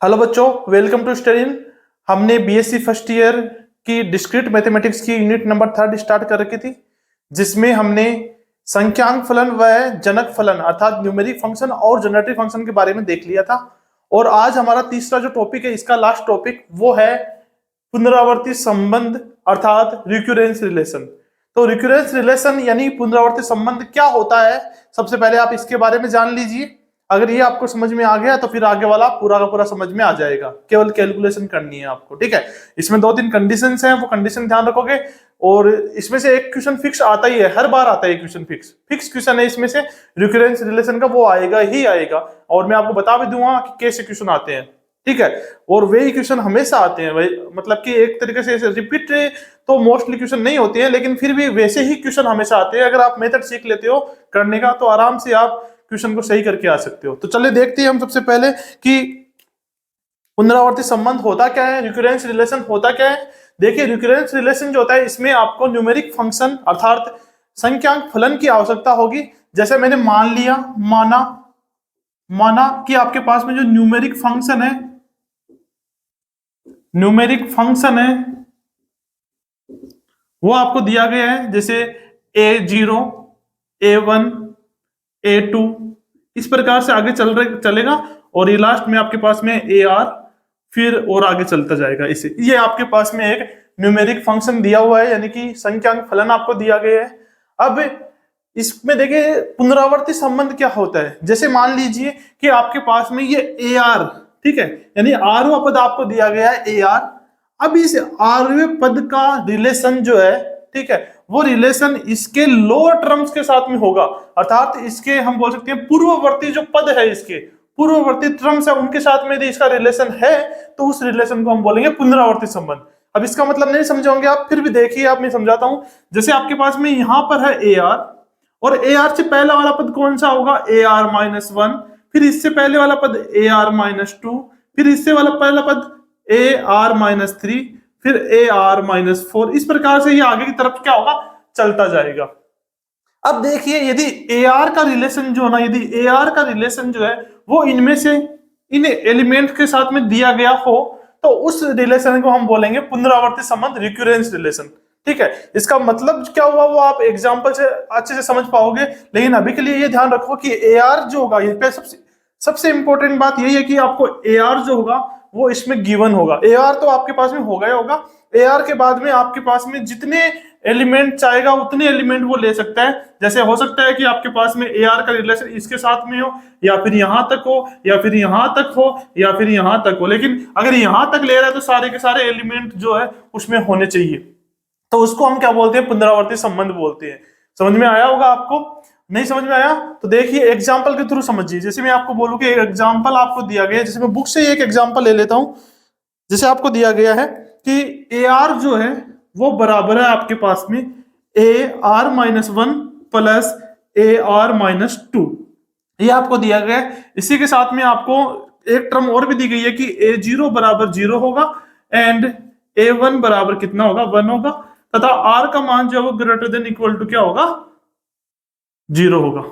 Hello बच्चों, welcome to Studeen. हमने BSc first year की डिस्क्रीट मैथमेटिक्स की यूनिट नंबर 3 स्टार्ट कर रखी थी, जिसमें हमने संख्यांक फलन व जनक फलन अर्थात न्यूमेरिक फंक्शन और जनरेटरी फंक्शन के बारे में देख लिया था। और आज हमारा तीसरा जो टॉपिक है, इसका लास्ट टॉपिक, वो है पुनरावर्ती संबंध अर्थात रिक्यूरेंस रिलेशन। तो रिक्यूरेंस रिलेशन यानी पुनरावर्ती संबंध क्या होता है, सबसे पहले आप इसके बारे में जान लीजिए। अगर ये आपको समझ में आ गया तो फिर आगे वाला पूरा का पूरा समझ में आ जाएगा, केवल कैलकुलेशन करनी है आपको। ठीक है, इसमें 2-3 कंडीशंस हैं, वो कंडीशन ध्यान रखोगे। और इसमें से एक क्वेश्चन फिक्स आता ही है, हर बार आता है क्वेश्चन फिक्स क्वेश्चन है इसमें से, रिक्यूरेंस रिलेशन का, वो आएगा ही आएगा। और मैं आपको बता भी दूंगा कि कैसे क्वेश्चन आते हैं। ठीक है, और वही क्वेश्चन हमेशा आते हैं, वही मतलब कि एक तरीके से रिपीट तो मोस्टली क्वेश्चन नहीं होते हैं, लेकिन फिर भी वैसे ही क्वेश्चन हमेशा आते हैं। अगर आप मेथड सीख लेते हो करने का तो आराम से आप क्वेश्चन को सही करके आ सकते हो। तो चलिए देखते हैं हम सबसे पहले कि पुनरावर्ती संबंध होता क्या है, रिक्यूरेंस रिलेशन होता क्या है। देखिए, रिक्यूरेंस रिलेशन जो होता है, इसमें आपको न्यूमेरिक फंक्शन अर्थात संख्यांक फलन की आवश्यकता होगी। जैसे मैंने माना कि आपके पास में जो न्यूमेरिक फंक्शन है वो आपको दिया गया है, जैसे a0, a1, a2, इस प्रकार से आगे चलेगा। और ये लास्ट में आपके पास में ar, फिर और आगे चलता जाएगा। इसे ये आपके पास में एक न्यूमेरिक फंक्शन दिया हुआ है, यानी कि संख्यांक फलन आपको दिया गया है। अब इसमें देखिए पुनरावर्ती संबंध क्या होता है। जैसे मान लीजिए कि आपके पास में ये ar, ठीक है, यानी आरवां पद आपको दिया गया है ar। अब इस आरवें पद का रिलेशन जो है, ठीक है, वो रिलेशन इसके लोअर टर्म्स के साथ में होगा, अर्थात इसके हम बोल सकते हैं पूर्ववर्ती जो पद है, इसके पूर्ववर्ती टर्म्स है, उनके साथ में यदि इसका रिलेशन है तो उस रिलेशन को हम बोलेंगे पुनरावर्ती संबंध। अब इसका मतलब नहीं समझोगे आप, फिर भी देखिए, आप मैं समझाता हूं। जैसे आपके पास में यहां पर है ar, और ar से पहला वाला पद कौन सा होगा, ar-1, फिर इससे पहले वाला पद ar-2, फिर इससे वाला पहला पद ar-3, फिर ar-4, इस प्रकार से ये आगे की तरफ क्या होगा, चलता जाएगा। अब देखिए, यदि ar का रिलेशन जो है ना, यदि ar का रिलेशन जो है वो इनमें से इन एलिमेंट के साथ में दिया गया हो, तो उस रिलेशन को हम बोलेंगे पुनरावर्ती संबंध, रिक्यूरेंस रिलेशन। ठीक है, इसका मतलब क्या हुआ वो आप एग्जांपल से अच्छे से समझ पाओगे, लेकिन अभी के लिए ये ध्यान रखो कि ar जो होगा, ये पे सबसे इंपॉर्टेंट बात यही है कि आपको ar जो होगा वो इसमें गिवन होगा। ar तो आपके पास में होगा ही होगा। ar के बाद में आपके पास में जितने एलिमेंट चाहेगा उतने एलिमेंट वो ले सकता है। जैसे हो सकता है कि आपके पास में ar का रिलेशन इसके साथ में हो, या फिर यहां तक हो, या फिर यहां तक हो, या फिर यहां तक हो, लेकिन अगर यहां तक ले रहा है तो सारे के सारे एलिमेंट जो है उसमें होने चाहिए। तो उसको हम क्या बोलते हैं, पुनरावर्ती संबंध बोलते हैं। समझ में आया होगा आपको? नहीं समझ में आया तो देखिए एग्जाम्पल के थ्रू समझिए। जैसे मैं आपको बोलूं कि एक एग्जाम्पल आपको दिया गया है, जैसे मैं बुक से एक एग्जाम्पल ले लेता हूं। जैसे आपको दिया गया है कि ar जो है वो बराबर है आपके पास में ar-1 प्लस ar-2, ये आपको दिया गया है। इसी के साथ में आपको एक टर्म और भी दी गई है कि a0 बराबर 0 होगा एंड a1 बराबर कितना होगा, 1 होगा, तथा r का मान जो है वो ग्रेटर देन इक्वल टू क्या होगा, 0 होगा।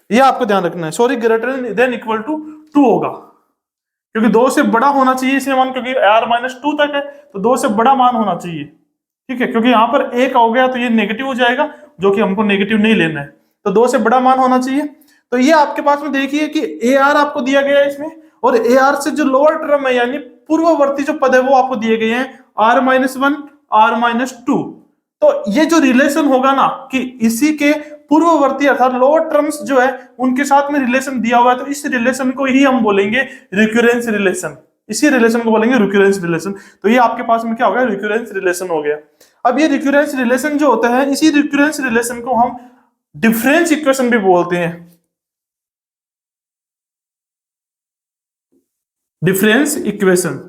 ये आपको ध्यान रखना है, sorry, greater than equal to 2 होगा, क्योंकि 2 से बड़ा होना चाहिए इसमें मान, क्योंकि r-2 तक है तो 2 से बड़ा मान होना चाहिए। ठीक है, क्योंकि यहाँ पर 1 हो गया तो ये नेगेटिव हो जाएगा, जो कि हमको नेगेटिव नहीं लेना है, तो 2 से बड़ा मान होना चाहिए। तो ये आपके पास में देखिए कि ar आपको दिया गया है इसमें, और ar से जो लोअर टर्म है यानी पूर्ववर्ती जो पद है वो आपको दिए गए हैं r-1, r-2। तो ये जो रिलेशन होगा ना, कि इसी के पूर्ववर्ती अर्थात लोअर टर्म्स जो है उनके साथ में रिलेशन दिया हुआ है, तो इस रिलेशन को ही हम बोलेंगे रिक्यूरेंस रिलेशन। इसी रिलेशन को बोलेंगे रिक्यूरेंस रिलेशन। तो ये आपके पास में क्या हो गया, रिक्यूरेंस रिलेशन हो गया। अब ये रिक्यूरेंस रिलेशन जो होता है, इसी रिक्यूरेंस रिलेशन को हम डिफरेंस इक्वेशन भी बोलते हैं। डिफरेंस इक्वेशन,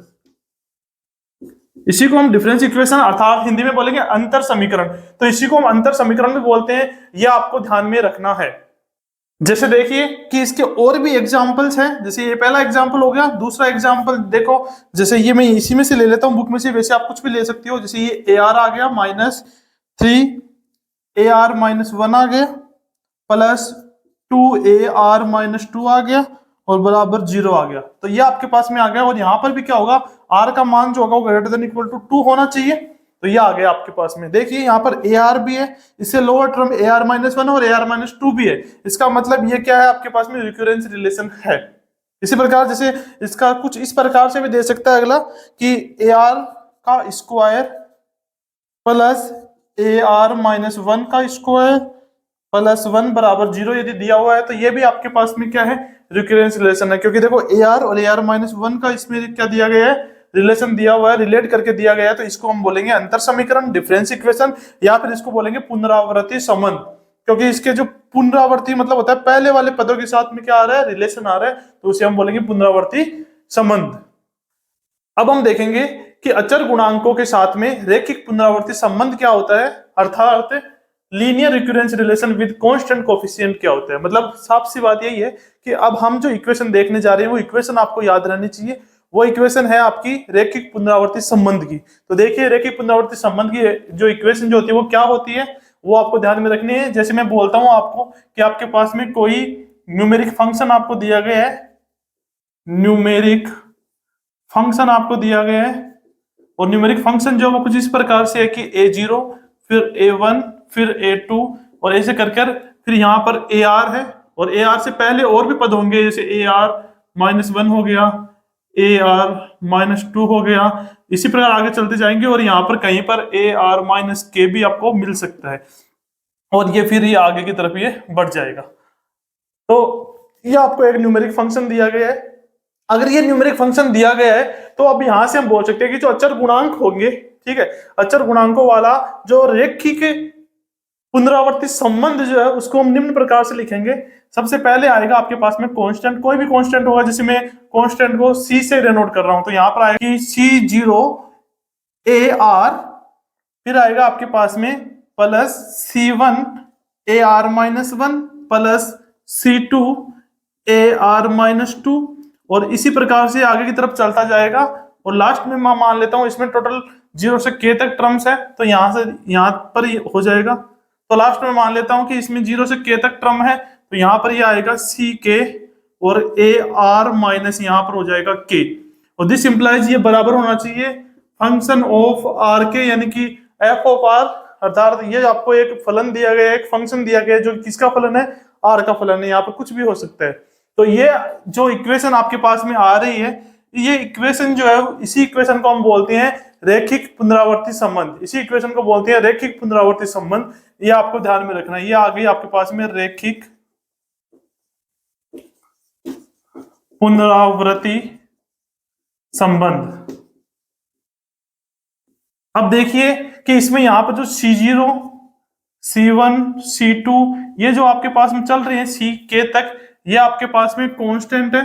इसी को हम डिफरेंस इक्वेशन अर्थात हिंदी में बोलेंगे अंतर समीकरण। तो इसी को हम अंतर समीकरण भी बोलते हैं, यह आपको ध्यान में रखना है। जैसे देखिए कि इसके और भी एग्जांपल्स हैं, जैसे ये पहला एग्जांपल हो गया। दूसरा एग्जांपल देखो, जैसे ये मैं इसी में से ले लेता हूं बुक में से, वैसे आप कुछ भी ले सकते हो। जैसे ये ar आ गया -3 ar-1 आ गया प्लस 2ar-2 आ गया, और बराबर 0 आ गया। तो ये आपके पास में आ गया। और यहाँ पर भी क्या होगा, आर का मान जो होगा वो ग्रेटर देन इक्वल टू 2 होना चाहिए। तो ये आ गया आपके पास में। देखिए यहाँ पर ए आर भी है, इससे लोअर टर्म ए आर माइनस 1 और ए आर माइनस 2 भी है। इसका मतलब ये क्या है, आपके पास में रिक्यूरेंस रिलेशन है। इसी प्रकार जैसे इसका कुछ इस प्रकार से भी दे सकता है अगला, कि ए आर का स्क्वायर प्लस ए आर माइनस 1 का स्क्वायर प्लस 1 बराबर 0 यदि दिया हुआ है, तो ये भी आपके पास में क्या है, रिकरेंस रिलेशन है। क्योंकि देखो ए आर और ए आर माइनस 1 का इसमें क्या दिया गया है, रिलेशन दिया हुआ है, रिलेट करके दिया गया है। तो इसको हम बोलेंगे अंतर समीकरण, डिफरेंस इक्वेशन, या फिर इसको बोलेंगे पुनरावृत्ति संबंध। क्योंकि इसके जो पुनरावृत्ति मतलब होता है पहले वाले पदों के साथ में क्या आ रहा है, रिलेशन आ रहा है, तो उसे हम बोलेंगे पुनरावृत्ति संबंध। अब हम देखेंगे कि अचर गुणांकों के साथ में रैखिक पुनरावृत्ति संबंध क्या होता है, अर्थात linear recurrence relation with constant coefficient क्या होता है। मतलब साफ सी बात यही है कि अब हम जो इक्वेशन देखने जा रहे हैं वो इक्वेशन आपको याद रहनी चाहिए। वो इक्वेशन है आपकी रैखिक पुनरावृत्ति संबंध की। तो देखिए रैखिक पुनरावृत्ति संबंध की जो इक्वेशन जो होती है वो क्या होती है, वो आपको ध्यान में रखनी है। जैसे मैं बोलता हूं आपको कि आपके पास में कोई न्यूमेरिक फंक्शन आपको दिया गया है, न्यूमेरिक फंक्शन आपको दिया गया है, और न्यूमेरिक फंक्शन जो वो कुछ इस प्रकार से है कि a0 फिर a1 फिर a2 और ऐसे कर फिर यहाँ पर ar है, और ar से पहले और भी पद होंगे, जैसे ar माइनस 1 हो गया, ar माइनस 2 हो गया, इसी प्रकार आगे चलते जाएंगे। और यहाँ पर कहीं पर ar माइनस के भी आपको मिल सकता है, और ये फिर ये आगे की तरफ ये बढ़ जाएगा। तो ये आपको एक न्यूमेरिक फंक्शन दिया गया है। अगर ये न्यूमेरिक फंक्शन दिया गया है तो अब यहां से हम बोल सकते हैं कि जो अचर गुणांक होंगे, ठीक है, अचर गुणांकों वाला जो रैखिक पुनरावृत्ति संबंध जो है उसको हम निम्न प्रकार से लिखेंगे। सबसे पहले आएगा आपके पास में कांस्टेंट, कोई भी कांस्टेंट होगा, जैसे मैं कांस्टेंट को c से डिनोट कर रहा हूं, तो यहां पर आएगा कि C0 AR, फिर आएगा आपके पास में प्लस C1 AR माइनस 1 प्लस C2 AR माइनस 2, और इसी प्रकार से आगे की तरफ चलता जाएगा। और लास्ट में मैं मान लेता हूं इसमें टोटल 0 से k तक टर्म्स है, तो यहां से यहां पर ही हो जाएगा। तो लास्ट में मान लेता हूं कि इसमें 0 से k तक टर्म है, तो यहां पर ये आएगा ck और AR माइनस यहां पर हो जाएगा k, और दिस इंप्लाइज ये बराबर होना चाहिए फंक्शन ऑफ RK, यानी कि f ऑफ R। अर्थात ये आपको एक फलन दिया गया है, एक फंक्शन दिया गया है जो किसका फलन है, R का फलन है। यहाँ पर कुछ भी हो सकता है। तो ये जो इक्वेशन आपके पास में आ रही है, ये इक्वेशन जो है, इसी इक्वेशन को हम बोलते हैं रैखिक पुनरावृत्ति संबंध। इसी इक्वेशन को बोलते हैं रैखिक पुनरावृत्ति संबंध। ये आपको ध्यान में रखना है। ये आ गई आपके पास में रैखिक पुनरावृत्ति संबंध। अब देखिए कि इसमें यहां पर जो C0 C1 C2 ये जो आपके पास में चल रहे हैं ck तक, ये आपके पास में कांस्टेंट है,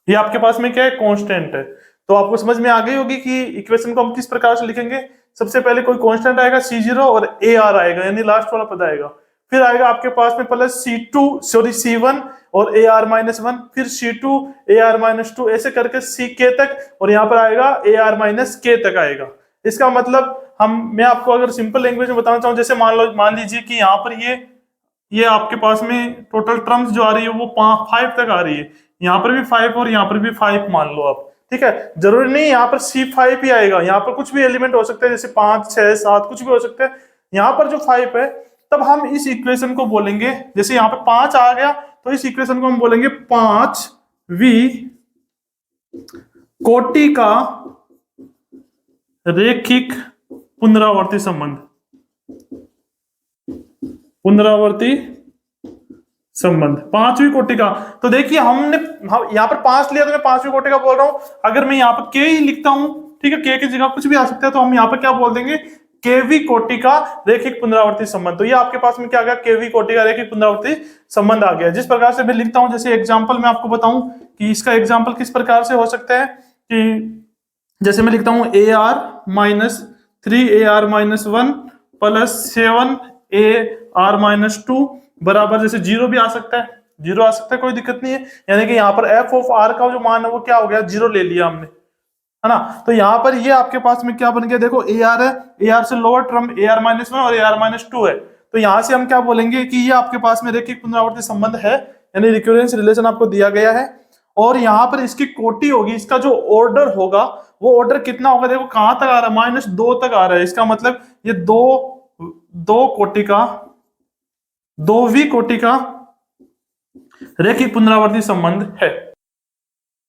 ये आपके पास में क्या है, कांस्टेंट है। तो आपको समझ में आ गई होगी कि इक्वेशन को हम किस प्रकार से लिखेंगे। सबसे पहले कोई कांस्टेंट आएगा C0 और AR आएगा, यानी लास्ट वाला पद आएगा। फिर आएगा आपके पास में प्लस C1 और AR माइनस 1, फिर C2 AR माइनस 2, ऐसे करके ck तक, और यहाँ पर आएगा AR माइनस k तक आएगा। इसका मतलब मैं आपको अगर सिंपल लैंग्वेज में बताना चाहूँ, जैसे मान लीजिए कि यहाँ पर ये आपके पास में टोटल टर्म्स जो आ रही है वो 5 तक आ रही है, यहाँ पर भी 5 और यहाँ पर भी 5 मान लो आप, ठीक है। जरूरी नहीं यहाँ पर C5 ही आएगा, यहाँ पर कुछ भी एलिमेंट हो सकता है, जैसे 5 6 7 कुछ भी हो सकता है। यहाँ पर जो 5 है, तब हम इस इक्वेशन को बोलेंगे, जैसे यहाँ पर 5 आ गया तो इस इक्वेशन को हम बोलेंगे 5वीं कोटि का रैखिक पुनरावृत्ति संबंध। पुनरावृत्ति संबंध 5वीं कोटि का। तो देखिए हमने यहाँ पर 5 लिया तो मैं 5वीं कोटि का बोल रहा हूं। अगर मैं यहाँ पर k ही लिखता हूं, ठीक है, k की जगह कुछ भी आ सकता है, तो हम यहाँ पर क्या बोल देंगे, kवीं कोटि का रैखिक पुनरावृत्ति संबंध। तो ये आपके पास में क्या आ गया, kवीं कोटि का रैखिक पुनरावृत्ति संबंध आ गया। जिस प्रकार से मैं लिखता हूं, जैसे एग्जांपल मैं आपको बताऊं कि इसका एग्जांपल किस प्रकार से हो सकता है, कि जैसे मैं लिखता हूं AR minus 3 AR minus 1 plus 7 AR minus 2 बराबर, जैसे 0 भी आ सकता है, 0 आ सकता है, कोई दिक्कत नहीं है। यानी कि यहाँ पर f ऑफ R का जो मान है वो क्या हो गया, 0 ले लिया हमने, है ना। तो यहाँ पर ये आपके पास में क्या बन गया, देखो AR है, AR से लोअर टर्म AR माइनस 1 और AR माइनस 2 है। तो यहाँ से हम क्या बोलेंगे कि ये आपके पास में रैखिक पुनरावृत्ति संबंध है, यानी रिकरेंस रिलेशन आपको दिया गया है, और यहाँ पर इसकी कोटि होगी, इसका जो ऑर्डर होगा वो ऑर्डर कितना होगा, देखो कहां तक आ रहा है, -2 तक आ रहा है। इसका मतलब ये दो कोटि का, 2वीं कोटि का रैखिक पुनरावर्ती संबंध है।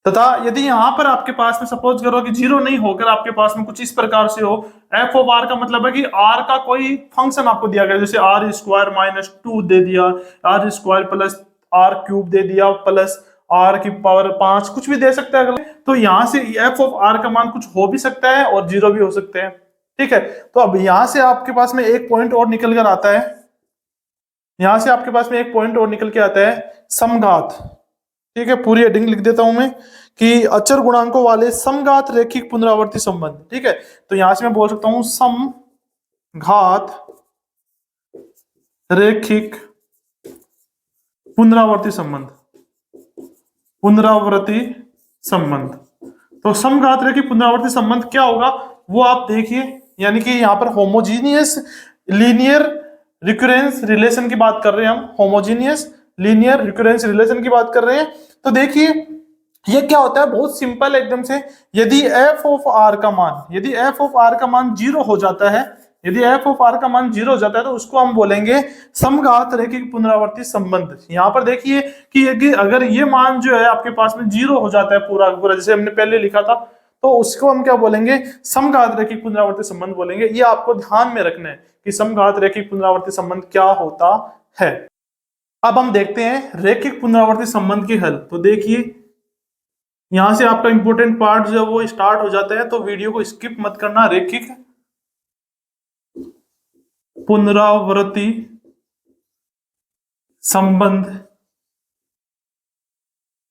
तथा यदि यहां पर आपके पास में सपोज करो कि जीरो नहीं होकर आपके पास में कुछ इस प्रकार से हो, एफ ऑफ आर का मतलब है कि आर का कोई फंक्शन आपको दिया गया, जैसे आर स्क्वायर -2 दे दिया, r square plus r cube दे दिया, प्लस आर की पावर 5, कुछ भी दे सकता है अगले। तो यहां से एफ ऑफ आर का मान कुछ हो भी सकता है और जीरो भी हो सकते हैं, ठीक है। तो अब यहां से आपके पास में एक पॉइंट और निकल कर आता है, यहां से आपके पास में एक पॉइंट और निकल के आता है, समघात, ठीक है। पूरी हेडिंग लिख देता हूं मैं कि अचर गुणांकों वाले समघात रैखिक पुनरावर्ती संबंध, ठीक है। तो यहां से मैं बोल सकता हूं समघात रैखिक पुनरावर्ती संबंध, पुनरावर्ती संबंध। तो समघात रैखिक पुनरावर्ती संबंध क्या होगा वो आप देखिए, यानी कि यहां पर होमोजीनियस लीनियर रिकरेंस रिलेशन की बात कर रहे हैं हम, होमोजीनियस लीनियर रिकरेंस रिलेशन की बात कर रहे हैं। तो देखिए ये क्या होता है, बहुत सिंपल एकदम से, यदि एफ ऑफ आर का मान, यदि एफ ऑफ आर का मान 0 हो जाता है, यदि एफ ऑफ आर का मान 0 हो जाता है तो उसको हम बोलेंगे समघात रैखिक पुनरावर्ती संबंध। यहां पर देखिए कि अगर ये मान जो है आपके पास में 0 हो जाता है पूरा पूरा, जैसे हमने पहले लिखा था, तो उसको हम क्या बोलेंगे, समघात रैखिक पुनरावर्ती संबंध बोलेंगे। ये आपको ध्यान में रखना है कि समघात रैखिक पुनरावर्ती संबंध क्या होता है। अब हम देखते हैं रैखिक पुनरावर्ती संबंध के हल। तो देखिए यहां से आपका इंपॉर्टेंट पार्ट जो वो स्टार्ट हो जाता है, तो वीडियो को स्किप मत करना। रैखिक पुनरावर्ती संबंध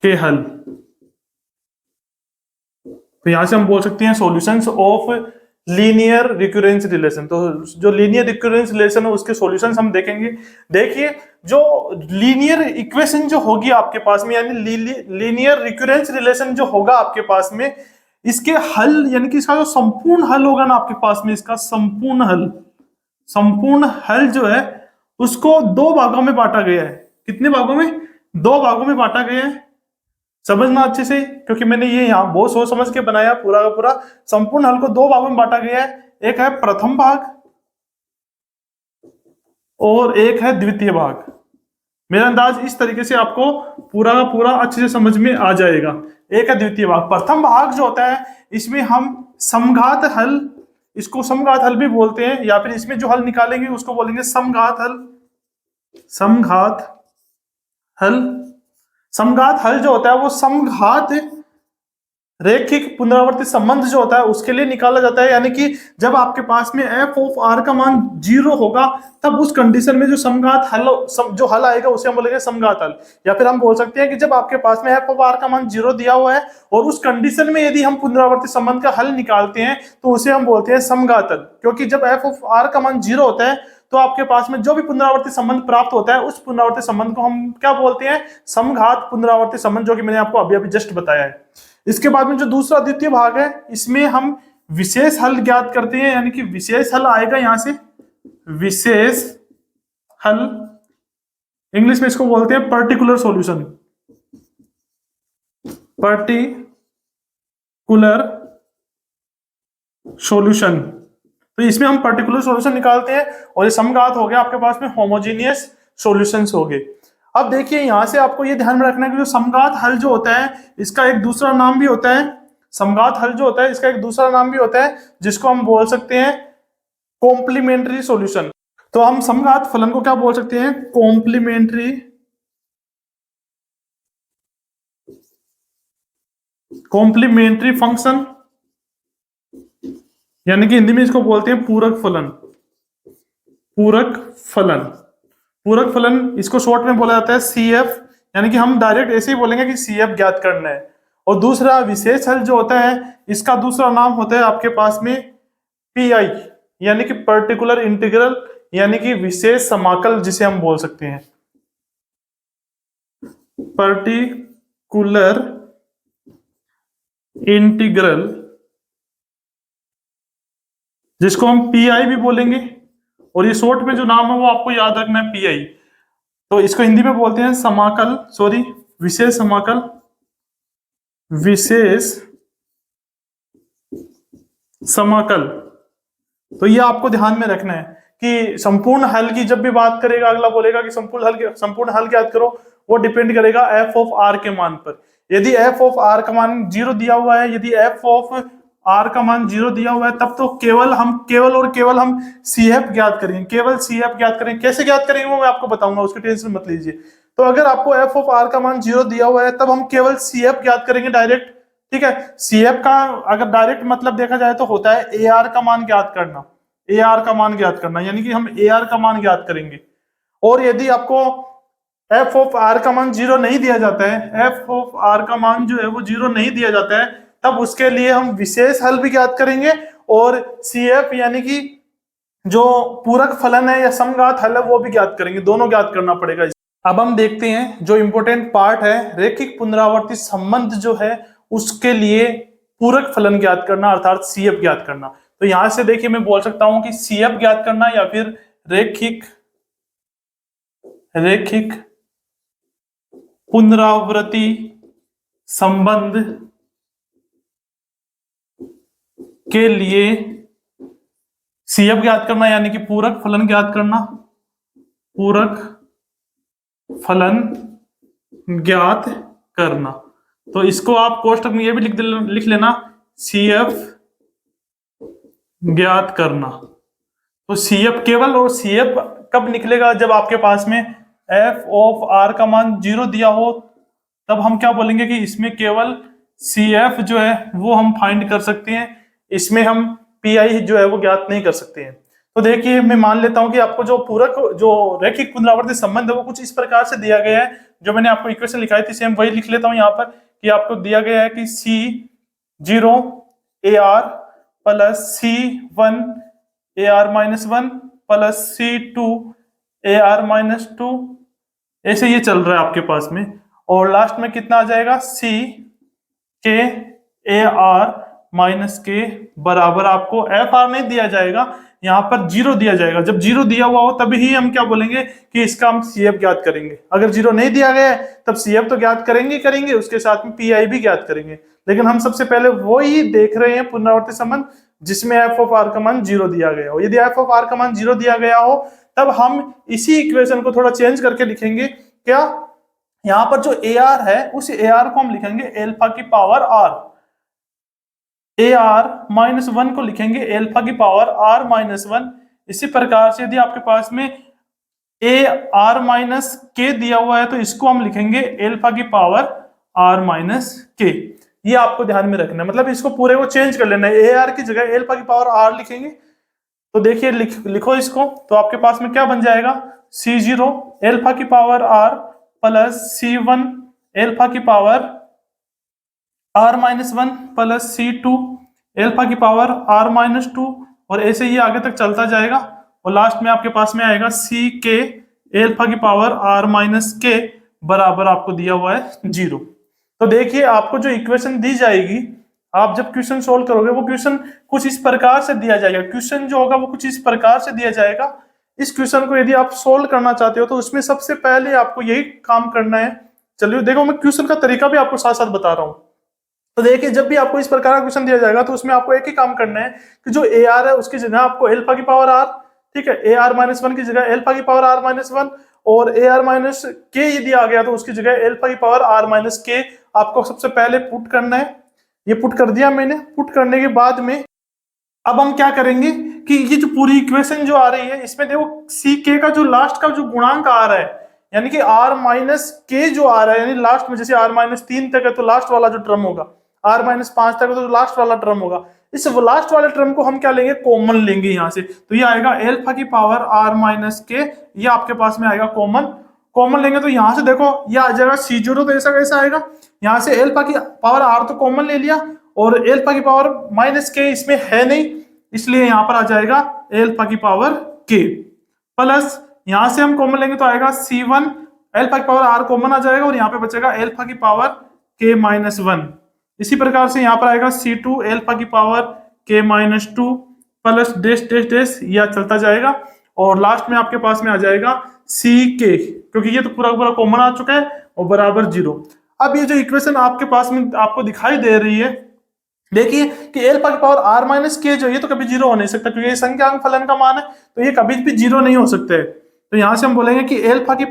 के हल। तो यहां से हम बोल सकते हैं solutions of linear recurrence relation. तो जो लीनियर रिकरेंस रिलेशन है उसके सॉल्यूशंस हम देखेंगे। देखिए जो लीनियर इक्वेशन जो होगी आपके पास में, यानी लीनियर रिकरेंस रिलेशन जो होगा आपके पास में, इसके हल यानी कि इसका जो संपूर्ण हल होगा ना आपके पास में, इसका संपूर्ण हल जो है उसको 2 भागों में बांटा गया है। कितने भागों में? 2 भागों में बांटा गया है। समझना अच्छे से, क्योंकि मैंने ये यहाँ बहुत सोच समझ के बनाया पूरा का पूरा। संपूर्ण हल को 2 भागों में बांटा गया है, एक है प्रथम भाग और एक है द्वितीय भाग। मेरा अंदाज इस तरीके से आपको पूरा का पूरा अच्छे से समझ में आ जाएगा। एक है द्वितीय भाग। प्रथम भाग जो होता है इसमें हम समघात हल, इसको समघात हल भी बोलते हैं, या फिर इसमें जो हल निकालेंगे उसको बोलेंगे समघात हल। समघात हल, समघात हल जो होता है वो समघात रैखिक पुनरावर्ती संबंध जो होता है उसके लिए निकाला जाता है। यानी कि जब आपके पास में एफ ऑफ आर का मान 0 होगा तब उस कंडीशन में जो समघात हल जो हल आएगा उसे हम बोलेंगे समघात हल। या फिर हम बोल सकते हैं कि जब आपके पास में एफ ऑफ आर का मान 0 दिया हुआ है और उस कंडीशन में यदि हम पुनरावर्ती संबंध का हल निकालते हैं तो उसे हम बोलते हैं समघात हल। क्योंकि जब एफ ऑफ आर का मान 0 होता है तो आपके पास में जो भी पुनरावर्ती संबंध प्राप्त होता है उस पुनरावर्ती संबंध को हम क्या बोलते हैं, समघात पुनरावर्ती संबंध, जो कि मैंने आपको अभी अभी जस्ट बताया है। इसके बाद में जो दूसरा द्वितीय भाग है इसमें हम विशेष हल ज्ञात करते हैं, यानी कि विशेष हल आएगा यहां से, विशेष हल, इंग्लिश में इसको बोलते हैं पर्टिकुलर सॉल्यूशन, पर्टिकुलर सॉल्यूशन। तो इसमें हम पर्टिकुलर सॉल्यूशन निकालते हैं और ये समघात हो गया, आपके पास में होमोजेनियस सॉल्यूशंस हो गए। अब देखिए यहां से आपको ये ध्यान में रखना है कि जो समघात हल जो होता है इसका एक दूसरा नाम भी होता है, समघात हल जो होता है इसका एक दूसरा नाम भी होता है जिसको हम बोल सकते हैं कॉम्प्लीमेंट्री सॉल्यूशन। तो हम समघात फलन को क्या बोल सकते हैं, कॉम्प्लीमेंट्री फंक्शन, यानी कि हिंदी में इसको बोलते हैं पूरक फलन। पूरक फलन, पूरक फलन इसको शॉर्ट में बोला जाता है CF, यानी कि हम डायरेक्ट ऐसे ही बोलेंगे कि CF ज्ञात करना है। और दूसरा विशेष हल जो होता है इसका दूसरा नाम होता है आपके पास में PI, यानी कि पर्टिकुलर इंटीग्रल, यानी कि विशेष समाकल जिसे हम बोल सकते हैं, पर्टिकुलर इंटीग्रल, जिसको हम PI भी बोलेंगे। और ये शॉर्ट में जो नाम है वो आपको याद रखना है PI। तो इसको हिंदी में बोलते हैं समाकल, सॉरी विशेष समाकल, विशेष समाकल। तो ये आपको ध्यान में रखना है कि संपूर्ण हल की जब भी बात करेगा, अगला बोलेगा कि संपूर्ण हल याद करो, वो डिपेंड करेगा एफ ऑफ आर के मान पर। यदि एफ ऑफ आर का मान 0 दिया हुआ है, यदि एफ ऑफ आर का मान 0 दिया हुआ है, तब तो केवल और केवल हम सी एफ ज्ञात करेंगे, केवल सी एफ ज्ञात करेंगे। कैसे ज्ञात करेंगे वो मैं आपको बताऊंगा, उसकी टेंशन मत लीजिए। तो अगर आपको एफ ऑफ आर का मान 0 दिया हुआ है, तब हम केवल सी एफ ज्ञात करेंगे डायरेक्ट। ठीक है, सी एफ का अगर डायरेक्ट मतलब देखा जाए तो होता है ए आर का मान ज्ञात करना, ए आर का मान ज्ञात करना, यानी कि हम ए आर का मान ज्ञात करेंगे। और यदि आपको एफ ऑफ आर का मान 0 नहीं दिया जाता है, एफ ऑफ आर का मान जो है वो 0 नहीं दिया जाता है, तब उसके लिए हम विशेष हल भी ज्ञात करेंगे और सी एफ यानी कि जो पूरक फलन है या समघात हल है वो भी ज्ञात करेंगे, दोनों ज्ञात करना पड़ेगा। अब हम देखते हैं जो इंपॉर्टेंट पार्ट है, रैखिक पुनरावर्ती संबंध जो है उसके लिए पूरक फलन ज्ञात करना अर्थात सी एफ ज्ञात करना। तो यहां से देखिए मैं बोल सकता हूं कि सी एफ ज्ञात करना या फिर रैखिक पुनरावृत्ति संबंध के लिए सी एफ ज्ञात करना यानी कि पूरक फलन ज्ञात करना, पूरक फलन ज्ञात करना। तो इसको आप कोष्टक में ये भी लिख लेना, सी एफ ज्ञात करना। तो सी एफ केवल और सी एफ कब निकलेगा, जब आपके पास में एफ ऑफ आर का मान 0 दिया हो, तब हम क्या बोलेंगे कि इसमें केवल सी एफ जो है वो हम फाइंड कर सकते हैं, इसमें हम पी आई जो है वो ज्ञात नहीं कर सकते हैं। तो देखिए मैं मान लेता हूं कि आपको जो पूरक जो रैखिक पुनरावर्ती संबंध है वो कुछ इस प्रकार से दिया गया है, जो मैंने आपको इक्वेशन लिखाई थी सेम वही लिख लेता हूं यहाँ पर, कि आपको दिया गया है कि C0 AR plus C1 AR minus 1 प्लस C2 AR माइनस 2, ऐसे ये चल रहा है आपके पास में। और लास्ट में कितना आ जाएगा, C K AR माइनस के बराबर आपको एफ आर नहीं दिया जाएगा, यहाँ पर 0 दिया जाएगा। जब 0 दिया हुआ हो तभी हम क्या बोलेंगे कि इसका हम सी एफ ज्ञात करेंगे। अगर 0 नहीं दिया गया है तब सी एफ तो ज्ञात करेंगे, उसके साथ में पी आई भी ज्ञात करेंगे। लेकिन हम सबसे पहले वो ही देख रहे हैं पुनरावर्ती संबंध जिसमें एफ ऑफ आर का मान 0 दिया गया हो। यदि एफ ऑफ आर का मान 0 दिया गया हो तब हम इसी इक्वेशन को थोड़ा चेंज करके लिखेंगे। क्या, यहाँ पर जो ए आर है उस ए आर को हम लिखेंगे एल्फा की power R, A R minus 1 को लिखेंगे एल्फा की पावर आर माइनस 1। इसी प्रकार से यदि आपके पास में ए आर माइनस के दिया हुआ है तो इसको हम लिखेंगे एल्फा की पावर आर माइनस के। ये आपको ध्यान में रखना है, मतलब इसको पूरे को चेंज कर लेना है, ए आर की जगह एल्फा की पावर आर लिखेंगे। तो देखिए लिखो इसको, तो आपके पास में क्या बन जाएगा, C0 एल्फा की power r plus C1 alpha की पावर आर माइनस 1 प्लस C2 एल्फा की पावर आर माइनस 2, और ऐसे ही आगे तक चलता जाएगा। और लास्ट में आपके पास में आएगा CK एल्फा की पावर आर माइनस के बराबर आपको दिया हुआ है 0। तो देखिए आपको जो इक्वेशन दी जाएगी, आप जब क्वेश्चन सोल्व करोगे वो क्वेश्चन कुछ इस प्रकार से दिया जाएगा, क्वेश्चन जो होगा वो कुछ इस प्रकार से दिया जाएगा। इस क्वेश्चन को यदि आप सोल्व करना चाहते हो तो उसमें सबसे पहले आपको यही काम करना है। चलिए देखो मैं क्वेश्चन का तरीका भी आपको साथ साथ बता रहा हूँ। तो देखिए जब भी आपको इस प्रकार का क्वेश्चन दिया जाएगा तो उसमें आपको एक ही काम करना है कि जो ए आर है उसकी जगह आपको एल्फा की पावर आर, ठीक है, ए आर माइनस 1 की जगह एल्फा की पावर आर माइनस 1, और ए आर माइनस के यदि आ गया तो उसकी जगह एल्फा की पावर आर माइनस के आपको सबसे पहले पुट करना है। ये पुट कर दिया मैंने। पुट करने के बाद में अब हम क्या करेंगे कि ये जो पूरी इक्वेशन जो आ रही है इसमें देखो सी के का जो लास्ट का जो गुणांक आ रहा है, यानी कि आर माइनस के जो आ रहा है, यानी लास्ट में जैसे आर माइनस 3 तक है तो लास्ट वाला जो टर्म होगा, आर माइनस 5 तक है तो लास्ट वाला टर्म होगा। इस लास्ट वाले टर्म को हम क्या लेंगे, कॉमन लेंगे यहाँ से। तो ये आएगा एल्फा की पावर आर माइनस के, ये आपके पास में आएगा कॉमन लेंगे। तो यहाँ से देखो ये आ जाएगा C0, तो ऐसा कैसा आएगा, यहाँ से एल्फा की पावर आर तो कॉमन ले लिया और एल्फा की पावर माइनस के इसमें है नहीं, इसलिए यहाँ पर आ जाएगा एल्फा की पावर के प्लस, यहाँ से हम कॉमन लेंगे तो आएगा C1 एल्फा की पावर आर कॉमन आ जाएगा और यहाँ पे बचेगा एल्फा की पावर के माइनस 1। इसी प्रकार से यहाँ पर आएगा C2 एल्फा की पावर के minus 2 plus dash dash dash, यह चलता जाएगा और लास्ट में आपके पास में आ जाएगा सी के, क्योंकि ये तो पूरा पूरा कॉमन आ चुका है, और बराबर 0। अब ये जो इक्वेशन आपके पास में आपको दिखाई दे रही है, देखिए कि एल्फा की पावर आर माइनस के जो ये तो कभी 0 हो नहीं सकता, क्योंकि ये संख्यात्मक फलन का मान है, तो ये कभी भी 0 नहीं हो सकते। तो यहां से हम बोलेंगे कि एल्फा की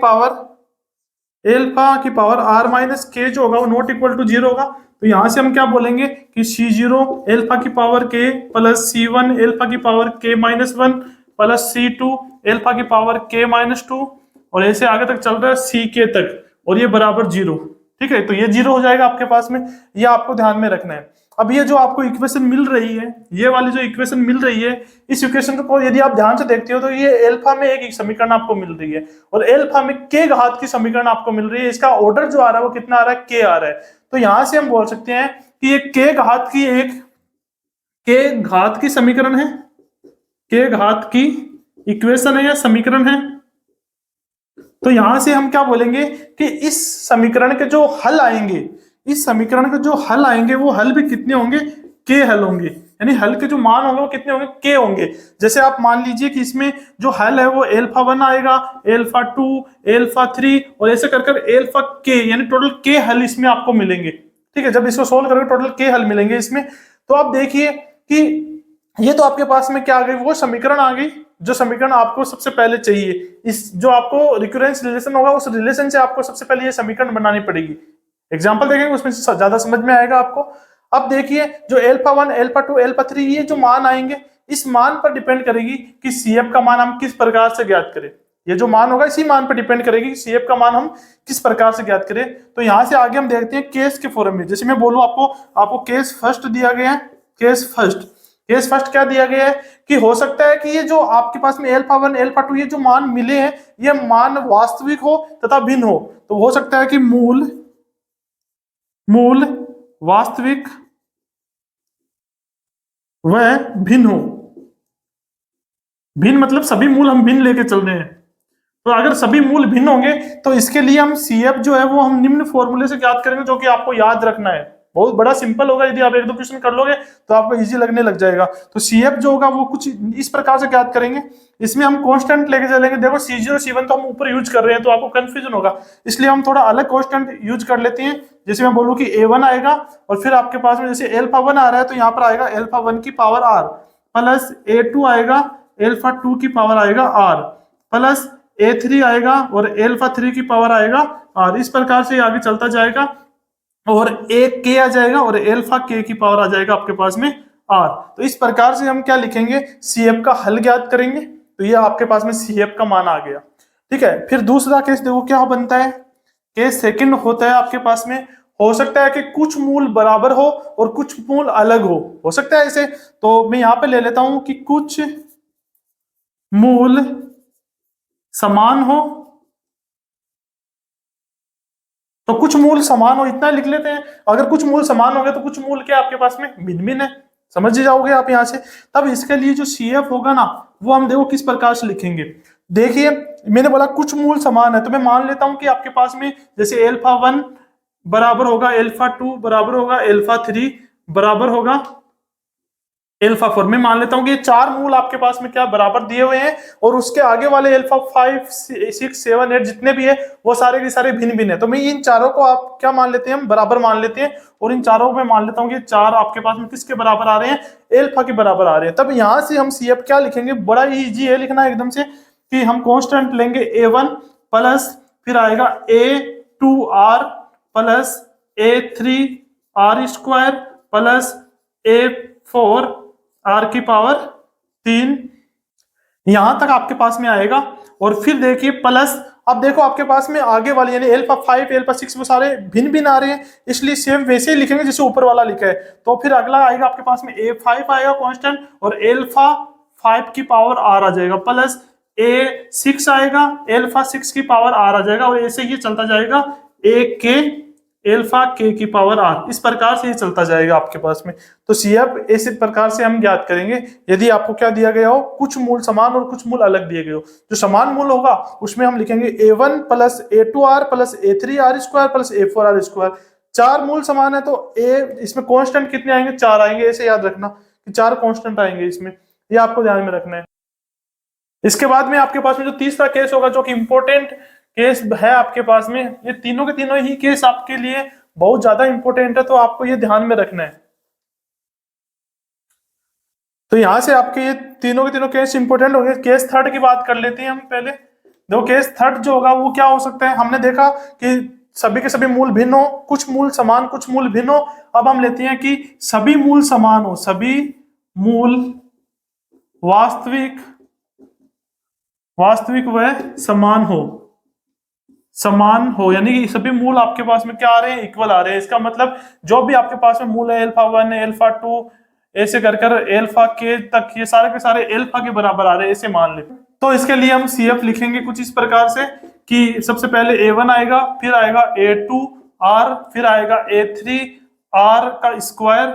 पावर आर माइनस के जो होगा वो नॉट इक्वल टू 0 होगा। तो यहां से हम क्या बोलेंगे कि C0 एल्फा की पावर के प्लस C1 एल्फा की पावर के माइनस 1 प्लस C2 एल्फा की पावर के माइनस 2, और ऐसे आगे तक चल रहा है सी के तक, और ये बराबर 0। ठीक है, तो ये 0 हो जाएगा आपके पास में, ये आपको ध्यान में रखना है। अब ये जो आपको इक्वेशन मिल रही है, ये वाली जो इक्वेशन मिल रही है, इस इक्वेशन को यदि आप ध्यान से देखते हो तो ये एल्फा में एक समीकरण आपको मिल रही है, और एल्फा में के घात की समीकरण आपको मिल रही है। इसका ऑर्डर जो आ रहा है वो कितना आ रहा है, के आ रहा है। तो यहां से हम बोल सकते हैं कि ये के घात की समीकरण है, के घात की इक्वेशन है या समीकरण है। तो यहां से हम क्या बोलेंगे कि इस समीकरण के जो हल आएंगे, इस समीकरण के जो हल आएंगे वो हल भी कितने होंगे, के हल होंगे, यानी हल के जो मान होंगे वो कितने होंगे, के होंगे। जैसे आप मान लीजिए कि इसमें जो हल है वो एल्फा 1 आएगा, एल्फा 2, एल्फा 3, और ऐसे कर कर एल्फा के, यानी टोटल के हल इसमें आपको मिलेंगे। ठीक है, जब इसको सोल्व करके टोटल के हल मिलेंगे इसमें, तो आप देखिए कि ये तो आपके पास में क्या आ गई, वो समीकरण आ गई जो समीकरण आपको सबसे पहले चाहिए। इस जो आपको रिकरेंस रिलेशन होगा उस रिलेशन से आपको सबसे पहले ये समीकरण बनानी पड़ेगी। एग्जांपल देखेंगे उसमें ज्यादा समझ में आएगा आपको। अब देखिए जो एल्फा 1 एल्फा 2 एल्फा 3 ये जो मान आएंगे, इस मान पर डिपेंड करेगी कि सीएफ का मान हम किस प्रकार से ज्ञात करें। ये जो मान होगा इसी मान पर डिपेंड करेगी कि सीएफ का मान हम किस प्रकार से ज्ञात करें। तो यहां से आगे हम देखते हैं केस के फॉर्म में। जैसे मैं बोलूं आपको केस फर्स्ट दिया गया है, केस फर्स्ट क्या दिया गया है कि हो सकता है कि ये जो आपके पास में एल्फा 1 एल्फा 2 ये जो मान मिले हैं ये मान वास्तविक हो तथा भिन्न हो। तो हो सकता है कि मूल वास्तविक व भिन्न हो। भिन्न मतलब सभी मूल हम भिन्न लेके चल रहे हैं। तो अगर सभी मूल भिन्न होंगे तो इसके लिए हम सीएफ जो है वो हम निम्न फॉर्मूले से ज्ञात करेंगे, जो कि आपको याद रखना है। बहुत बड़ा सिंपल होगा, यदि आप एक दो क्वेश्चन कर लोगे तो आपको इजी लगने लग जाएगा। तो सीएफ जो होगा वो कुछ इस प्रकार से ज्ञात करेंगे। इसमें हम कांस्टेंट लेके चलेंगे। देखो C0 C1 तो हम ऊपर यूज कर रहे हैं तो आपको कंफ्यूजन होगा, इसलिए हम थोड़ा अलग कांस्टेंट यूज कर लेते हैं। जैसे मैं बोलूँ कि A1 आएगा, और फिर आपके पास में जैसे एल्फा 1 आ रहा है तो यहाँ पर आएगा एल्फा 1 की पावर R, प्लस A2 आएगा एल्फा 2 की पावर आएगा R, प्लस A3 आएगा और एल्फा 3 की पावर आएगा R। इस प्रकार से आगे चलता जाएगा, और एक के आ जाएगा और एल्फा के की पावर आ जाएगा आपके पास में R। तो इस प्रकार से हम क्या लिखेंगे, सीएफ का हल ज्ञात करेंगे। तो ये आपके पास में सीएफ का मान आ गया। ठीक है, फिर दूसरा केस देखो क्या बनता है। केस सेकंड होता है आपके पास में, हो सकता है कि कुछ मूल बराबर हो और कुछ मूल अलग हो सकता है ऐसे। तो मैं यहाँ पे ले लेता हूं कि कुछ मूल समान हो, तो कुछ मूल समान हो इतना लिख लेते हैं। अगर कुछ मूल समान हो गए तो कुछ मूल क्या आपके पास में भिन्न भिन्न है, समझ जाओगे आप यहाँ से। तब इसके लिए जो सीएफ होगा ना वो हम देखो किस प्रकार से लिखेंगे। देखिए मैंने बोला कुछ मूल समान है, तो मैं मान लेता हूं कि आपके पास में जैसे एल्फा 1 बराबर होगा एल्फा 2 बराबर होगा एल्फा 3 बराबर होगा एल्फा 4। मैं मान लेता हूं कि ये चार मूल आपके पास में क्या बराबर दिए हुए हैं, और उसके आगे वाले एल्फा 5 6 7 8 जितने भी है वो सारे के सारे भिन्न भिन्न है। तो मैं इन चारों को आप क्या मान लेते हैं, हम बराबर मान लेते हैं, और इन चारों को मैं मान लेता हूं कि चार आपके पास में किसके बराबर आ रहे हैं, एल्फा के बराबर आ रहे हैं। तब यहां से हम सीएफ क्या लिखेंगे, बड़ा ही इजी है लिखना एकदम से, कि हम कांस्टेंट लेंगे A1 प्लस फिर आएगा A2R plus A3R square plus A4 R की पावर 3, यहां तक आपके पास में आएगा। और फिर देखिए प्लस, अब देखो आपके पास में आगे वाले यानी एल्फा 5 एल्फा 6 वो सारे भिन्न भिन्न आ रहे हैं, इसलिए सेम वैसे ही लिखेंगे जैसे ऊपर वाला लिखा है। तो फिर अगला आएगा आपके पास में A5 आएगा कांस्टेंट, और एल्फा 5 की पावर R आ जाएगा, प्लस A6 आएगा एल्फा 6 की पावर R आ जाएगा, और ऐसे ये चलता जाएगा A के एल्फा के की पावर R। इस प्रकार से ये चलता जाएगा आपके पास में। तो सीएफ इस प्रकार से हम ज्ञात करेंगे यदि आपको क्या दिया गया हो, कुछ मूल समान और कुछ मूल अलग दिए गए हो। जो समान मूल होगा उसमें हम लिखेंगे A1 plus A2R plus A3R square plus A4R square. चार मूल समान है तो इसमें कांस्टेंट कितने आएंगे, चार आएंगे। ऐसे याद रखना कि चार कांस्टेंट आएंगे इसमें, ये आपको ध्यान में रखना है। इसके बाद में आपके पास में जो तीसरा केस होगा, जो कि इंपॉर्टेंट केस है आपके पास में, ये तीनों के तीनों ही केस आपके लिए बहुत ज्यादा इंपॉर्टेंट है, तो आपको ये ध्यान में रखना है। तो यहां से आपके ये तीनों के तीनों केस इंपॉर्टेंट होंगे। केस थर्ड की बात कर लेते हैं हम पहले। देखो केस थर्ड जो होगा वो क्या हो सकता है, हमने देखा कि सभी के सभी मूल भिन्न हो, कुछ मूल समान कुछ मूल भिन्न हो। अब हम लेते हैं कि सभी मूल समान हो, सभी मूल वास्तविक वास्तविक व समान हो, यानी कि सभी मूल आपके पास में क्या आ रहे हैं, इक्वल आ रहे हैं। इसका मतलब जो भी आपके पास में मूल है, अल्फा 1 अल्फा 2 ऐसे कर कर अल्फा के तक, ये सारे के सारे अल्फा के बराबर आ रहे हैं, ऐसे मान ले। तो इसके लिए हम CF लिखेंगे कुछ इस प्रकार से कि सबसे पहले A1 आएगा, फिर आएगा A2 R, फिर आएगा A3 R का स्क्वायर,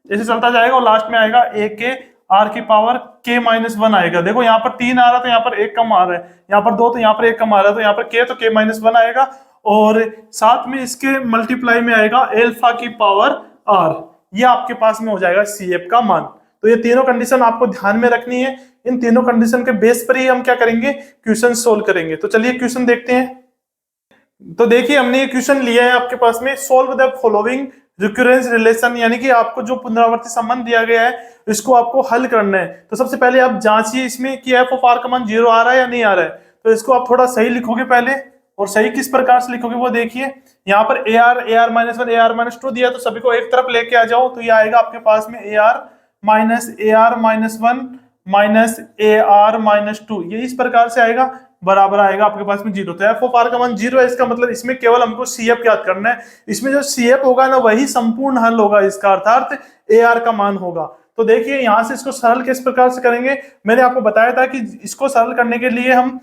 ऐसे चलता जाएगा, और लास्ट में आएगा AK R की पावर K-1 आएगा। देखो यहाँ पर 3 आ रहा है तो यहाँ पर 1 कम आ रहा है, यहाँ पर 2 तो यहाँ पर 1 कम आ रहा है, तो यहाँ पर K तो K-1 आएगा, और साथ में इसके मल्टीप्लाई में आएगा अल्फा की पावर R। ये आपके पास में हो जाएगा CF का मान। तो ये तीनों कंडीशन आपको ध्यान में रखनी है। इन तीनों कंडीशन के बेस पर ही हम क्या करेंगे, क्वेश्चन सोल्व करेंगे। तो चलिए क्वेश्चन देखते हैं। तो देखिए हमने ये क्वेश्चन लिया है आपके पास में, solve the following recurrence relation, यानी कि आपको जो पुनरावर्ती संबंध दिया गया है इसको आपको हल करना है। तो सबसे पहले आप जांचिए इसमें कि f ऑफ r का मान 0 आ रहा है या नहीं आ रहा है। तो इसको आप थोड़ा सही लिखोगे पहले, और सही किस प्रकार से लिखोगे वो देखिए। यहाँ पर ar-1 ar-2 दिया, तो सभी को एक तरफ लेके आ जाओ, तो ये आएगा आपके पास में ar-1 ये इस प्रकार से आएगा, बराबर आएगा आपके पास में 0। तो f ऑफ r का मान 0 है, इसका मतलब इसमें केवल हमको CF याद करना है। इसमें जो CF होगा ना वही संपूर्ण हल होगा इसका, अर्थात AR का मान होगा। तो देखिए यहाँ से इसको सरल किस प्रकार से करेंगे, मैंने आपको बताया था कि इसको सरल करने के लिए हम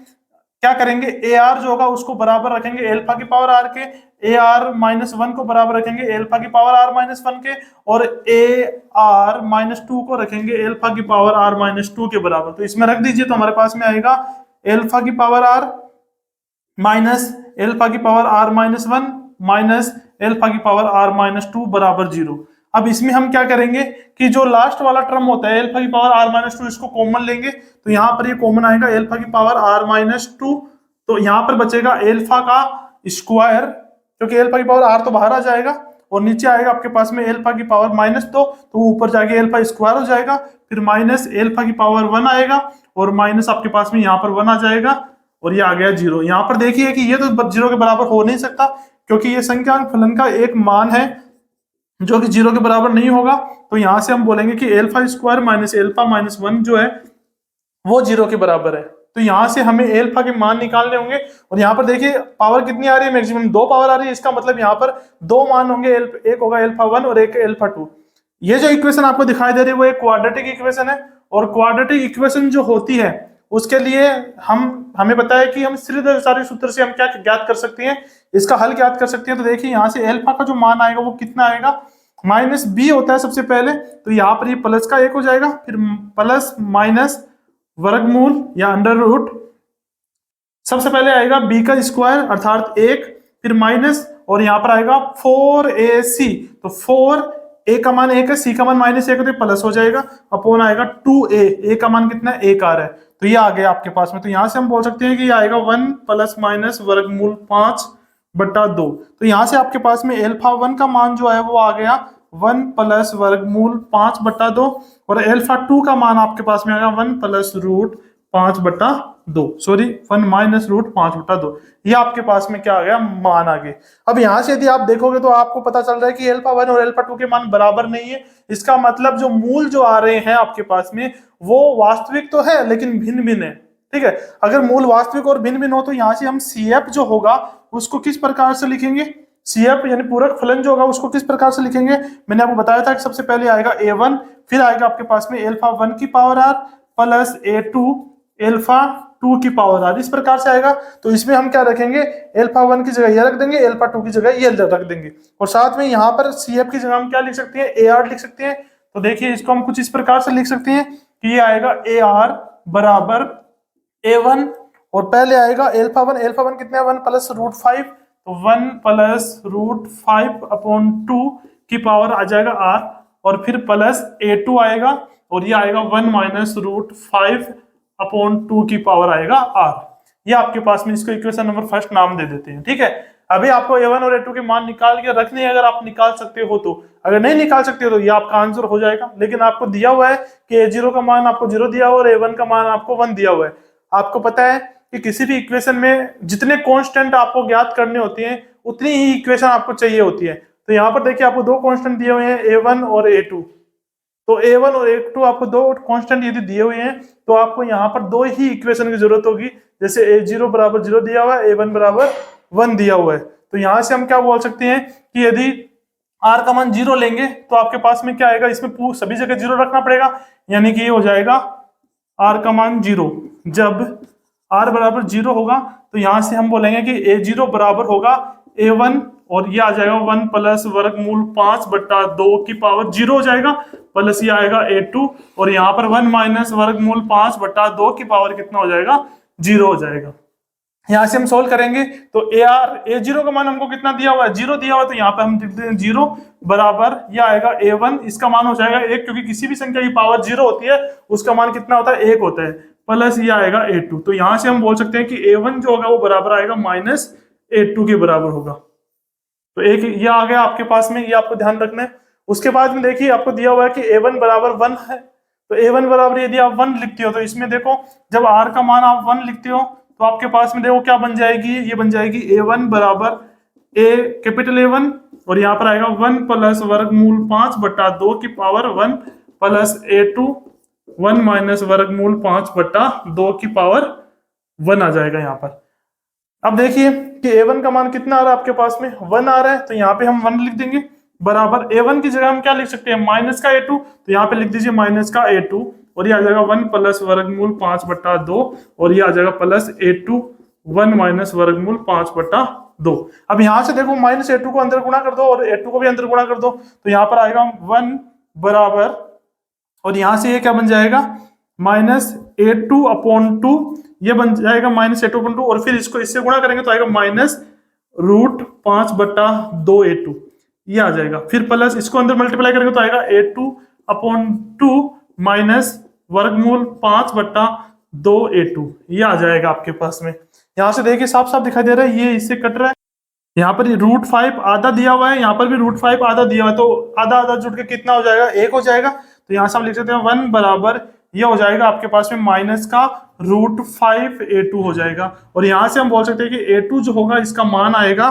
क्या करेंगे, AR जो होगा उसको बराबर रखेंगे अल्फा की पावर R के, AR-1 को बराबर रखेंगे अल्फा की पावर R-1 के, और AR-2 को रखेंगे अल्फा की पावर R-2 के बराबर। तो इसमें रख दीजिए, तो हमारे पास में आएगा अल्फा की पावर R माइनस अल्फा की पावर R-1 माइनस अल्फा की पावर R-2 बराबर 0। अब इसमें हम क्या करेंगे कि जो लास्ट वाला टर्म होता है अल्फा की पावर R-2, इसको कॉमन लेंगे, तो यहाँ पर ये कॉमन आएगा अल्फा की पावर R-2। तो यहाँ पर बचेगा अल्फा का स्क्वायर, क्योंकि अल्फा की पावर R तो बाहर आ जाएगा, और नीचे आएगा आपके पास में अल्फा की पावर -2, तो ऊपर जाके अल्फा स्क्वायर हो जाएगा, फिर माइनस अल्फा की पावर 1 आएगा, और माइनस आपके पास में यहाँ पर 1 आ जाएगा, और ये आ गया 0। यहाँ पर देखिए कि ये तो 0 के बराबर हो नहीं सकता, क्योंकि ये संख्यांक फलन का एक मान है जो कि 0 के बराबर नहीं होगा। तो यहां से हम बोलेंगे कि अल्फा स्क्वायर माइनस अल्फा -1 जो है वो 0 के बराबर है। तो यहां से हमें अल्फा के मान निकालने होंगे, और यहाँ पर देखिए पावर कितनी आ रही है, मैक्सिमम 2 पावर आ रही है। इसका मतलब यहाँ पर 2 मान होंगे, एक होगा अल्फा 1 और एक अल्फा 2। ये जो इक्वेशन आपको दिखाई दे रही है वो एक क्वाड्रेटिक इक्वेशन है, और क्वाड्रेटिक इक्वेशन जो होती है उसके लिए हमें पता है कि हम सीधे सूत्र से हम क्या ज्ञात कर सकते हैं, इसका हल ज्ञात कर सकते हैं। तो देखिए यहाँ से अल्फा का जो मान आएगा वो कितना आएगा, -b होता है सबसे पहले, तो यहाँ पर ये प्लस का 1 हो जाएगा, फिर प्लस माइनस वर्गमूल या अंडर रूट, सबसे पहले आएगा b का स्क्वायर अर्थात 1, फिर माइनस, और यहाँ पर आएगा 4ac, तो 4 a का मान 1 है, c का मान -1 है, तो प्लस हो जाएगा, अपॉन आएगा 2a, a का मान कितना है 1 आ रहा है, तो ये आ गया आपके पास में। तो यहाँ से हम बोल सकते हैं कि ये आएगा 1 प्लस माइनस वर्गमूल 5/2। तो यहाँ से आपके पास में अल्फा 1 का मान जो है वो आ गया 1 प्लस वर्गमूल 5/2, और अल्फा 2 का मान आपके पास में आएगा 1 plus root 5/2, sorry 1 minus root 5/2। ये आपके पास में क्या आ गया, मान आ गए। अब यहाँ से यदि आप देखोगे तो आपको पता चल रहा है कि अल्फा 1 और अल्फा 2 के मान बराबर नहीं है। इसका मतलब जो मूल जो आ रहे हैं आपके पास में वो वास्तविक तो है लेकिन भिन्न भिन्न है, ठीक है। अगर मूल वास्तविक और भिन्न भिन्न हो तो यहाँ से हम CF जो होगा उसको किस प्रकार से लिखेंगे, CF यानी पूरक फलन जो होगा उसको किस प्रकार से लिखेंगे, मैंने आपको बताया था कि सबसे पहले आएगा A1, फिर आएगा आपके पास में अल्फा 1 की power R plus A2 alpha 2 की पावर R, इस प्रकार से आएगा। तो इसमें हम क्या रखेंगे, अल्फा 1 की जगह ये रख देंगे, अल्फा 2 की जगह ये रख देंगे, और साथ में यहाँ पर CF की जगह हम क्या लिख सकते हैं, AR लिख सकते हैं। तो देखिए इसको हम कुछ इस प्रकार से लिख सकते हैं कि ये आएगा AR बराबर A1, और पहले आएगा अल्फा 1 कितना है 1 प्लस रूट 5, तो 1 प्लस रूट 5/2 की पावर आ जाएगा R, और फिर प्लस A2 आएगा, और ये आएगा 1 माइनस रूट 5 अपॉन 2 की पावर आएगा r। ये आपके पास में इसको इक्वेशन नंबर फर्स्ट नाम दे देते हैं, ठीक है। अभी आपको a1 और a2 के मान निकाल के रखने हैं, अगर आप निकाल सकते हो तो। अगर नहीं निकाल सकते हो तो ये आपका आंसर हो जाएगा। लेकिन आपको दिया हुआ है कि a0 का मान आपको 0 दिया हुआ है और a1 का मान आपको 1 दिया हुआ है। आपको पता है कि किसी भी इक्वेशन में जितने कांस्टेंट आपको ज्ञात करने होते हैं उतनी ही इक्वेशन आपको चाहिए होती है। तो यहाँ पर देखिए आपको दो कांस्टेंट दिए हुए हैं, a1 और a2। तो a1 और a2 आपको दो कांस्टेंट यदि दिए हुए हैं तो आपको यहाँ पर दो ही इक्वेशन की जरूरत होगी। जैसे a0 बराबर 0 दिया हुआ है, a1 बराबर 1 दिया हुआ है। तो यहाँ से हम क्या बोल सकते हैं कि यदि r का मान 0 लेंगे तो आपके पास में क्या आएगा, इसमें सभी जगह 0 रखना पड़ेगा, यानी कि ये हो जाएगा r का मान 0। जब r बराबर 0 होगा तो यहाँ से हम बोलेंगे कि a0 बराबर होगा a1 और ये आ जाएगा 1 प्लस वर्गमूल 5 बट्टा 2 की पावर 0 हो जाएगा, प्लस ये आएगा a2 और यहाँ पर 1 माइनस वर्गमूल 5 बट्टा 2 की पावर कितना हो जाएगा, 0 हो जाएगा। यहाँ से हम सोल्व करेंगे तो a0 का मान हमको कितना दिया हुआ है, 0 दिया हुआ है। तो यहाँ पे हम लिखते हैं 0 बराबर ये आएगा a1, इसका मान हो जाएगा 1 क्योंकि किसी भी संख्या की पावर 0 होती है उसका मान कितना होता है, 1 होता है, प्लस ये आएगा a2। तो यहाँ से हम बोल सकते हैं कि a1 जो होगा वो बराबर आएगा माइनस a2 के बराबर होगा। तो एक ये आ गया आपके पास में, ये आपको ध्यान रखना है। उसके बाद में देखिए आपको दिया हुआ है कि a1 बराबर 1 है। तो a1 बराबर यदि आप 1 लिखते हो तो इसमें देखो जब r का मान आप 1 लिखते हो तो आपके पास में देखो क्या बन जाएगी, ये बन जाएगी a1 बराबर कैपिटल A1 और यहाँ पर आएगा 1 प्लस वर्गमूल 5 बट्टा 2 की पावर 1 प्लस a2 1 माइनस वर्गमूल 5 बट्टा 2 की पावर 1 आ जाएगा यहाँ पर। अब देखिए कि a1 का मान कितना आ रहा है आपके पास में, 1 आ रहा है। तो यहाँ पे हम 1 लिख देंगे बराबर a1 की जगह हम क्या लिख सकते हैं, माइनस का a2। तो यहाँ पे लिख दीजिए माइनस का a2 और ये आ जाएगा 1 प्लस वर्गमूल 5 बट्टा 2 और ये आ जाएगा प्लस a2 1 माइनस वर्गमूल 5 बट्टा 2। अब यहाँ से देखो माइनस a2 को अंदर गुणा कर दो और a2 को भी अंदर गुणा कर दो तो यहाँ पर आएगा 1 बराबर और यहाँ से ये क्या बन जाएगा माइनस a2 अपॉन 2, ये बन जाएगा माइनस a2 अपॉन 2 और फिर इसको इससे गुणा करेंगे तो आएगा माइनस रूट 5 बट्टा 2 a2, ये आ जाएगा। फिर प्लस इसको अंदर मल्टीप्लाई करेंगे तो आएगा a2 अपॉन 2 माइनस वर्गमूल 5 बट्टा 2 a2, ये आ जाएगा आपके पास में। यहाँ से देखिए साफ साफ दिखाई दे रहा है, ये इससे कट रहा है। यहाँ पर रूट 5 आधा दिया हुआ है, यहाँ पर भी रूट 5 आधा दिया हुआ है, तो आधा आधा जुड़ के कितना हो जाएगा, 1 हो जाएगा। तो यहाँ से हम लिख सकते हैं 1 बराबर ये हो जाएगा आपके पास में माइनस का रूट 5 a2 हो जाएगा। और यहाँ से हम बोल सकते हैं कि a2 जो होगा इसका मान आएगा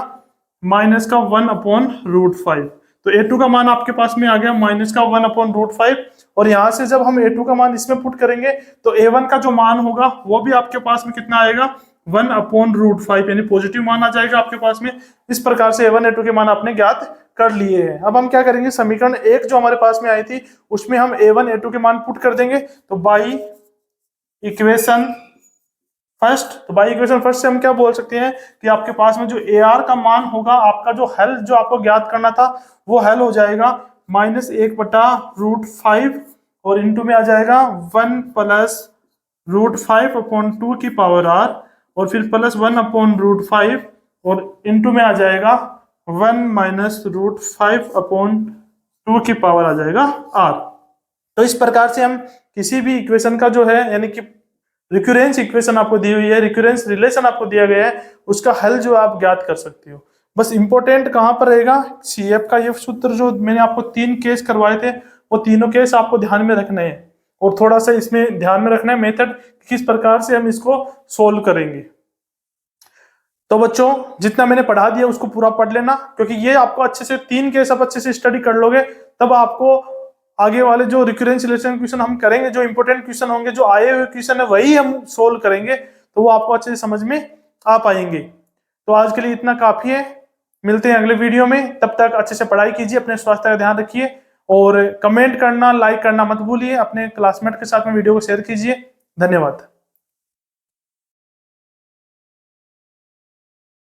माइनस का 1 अपॉन रूट 5। तो a2 का मान आपके पास में आ गया माइनस का 1 अपॉन रूट 5 और यहाँ से जब हम a2 का मान इसमें पुट करेंगे तो a1 का जो मान होगा वो भी आपके पास में कितना आएगा, 1 अपॉन रूट 5, यानी पॉजिटिव मान आ जाएगा आपके पास में। इस प्रकार से a1 a2 के मान आपने ज्ञात कर लिए हैं। अब हम क्या करेंगे, समीकरण 1 जो हमारे पास में आई थी उसमें हम a1 a2 के मान पुट कर देंगे। तो बाई इक्वेशन फर्स्ट से हम क्या बोल सकते हैं कि आपके पास में जो ar का मान होगा, आपका जो हल जो आपको ज्ञात करना था वो हल हो जाएगा माइनस 1 बटा रूट 5 और इंटू में आ जाएगा 1 प्लस रूट 5 अपॉन 2 की पावर r और फिर प्लस 1 अपॉन रूट 5 और इंटू में आ जाएगा 1 माइनस रूट 5 अपॉन 2 की पावर आ जाएगा r। तो इस प्रकार से हम किसी भी इक्वेशन का जो है यानी कि रिक्यूरेंस इक्वेशन आपको दी हुई है, रिक्यूरेंस रिलेशन आपको दिया गया है, उसका हल जो आप ज्ञात कर सकते हो। बस इंपॉर्टेंट कहां पर रहेगा, CF का ये सूत्र जो मैंने आपको 3 केस करवाए थे वो तीनों केस आपको ध्यान में रखने हैं और थोड़ा सा इसमें ध्यान में रखना है मेथड किस प्रकार से हम इसको सोल्व करेंगे। तो बच्चों जितना मैंने पढ़ा दिया उसको पूरा पढ़ लेना, क्योंकि ये आपको अच्छे से 3 केस आप अच्छे से स्टडी कर लोगे तब आपको आगे वाले जो रिकरेंस रिलेशन क्वेश्चन हम करेंगे, जो इंपॉर्टेंट क्वेश्चन होंगे, जो आए हुए क्वेश्चन है वही हम सोल्व करेंगे, तो वो आपको अच्छे से समझ में आ पाएंगे। तो आज के लिए इतना काफी है, मिलते हैं अगले वीडियो में। तब तक अच्छे से पढ़ाई कीजिए, अपने स्वास्थ्य का ध्यान रखिए और कमेंट करना, लाइक करना मत भूलिए। अपने क्लासमेट के साथ में वीडियो को शेयर कीजिए। धन्यवाद।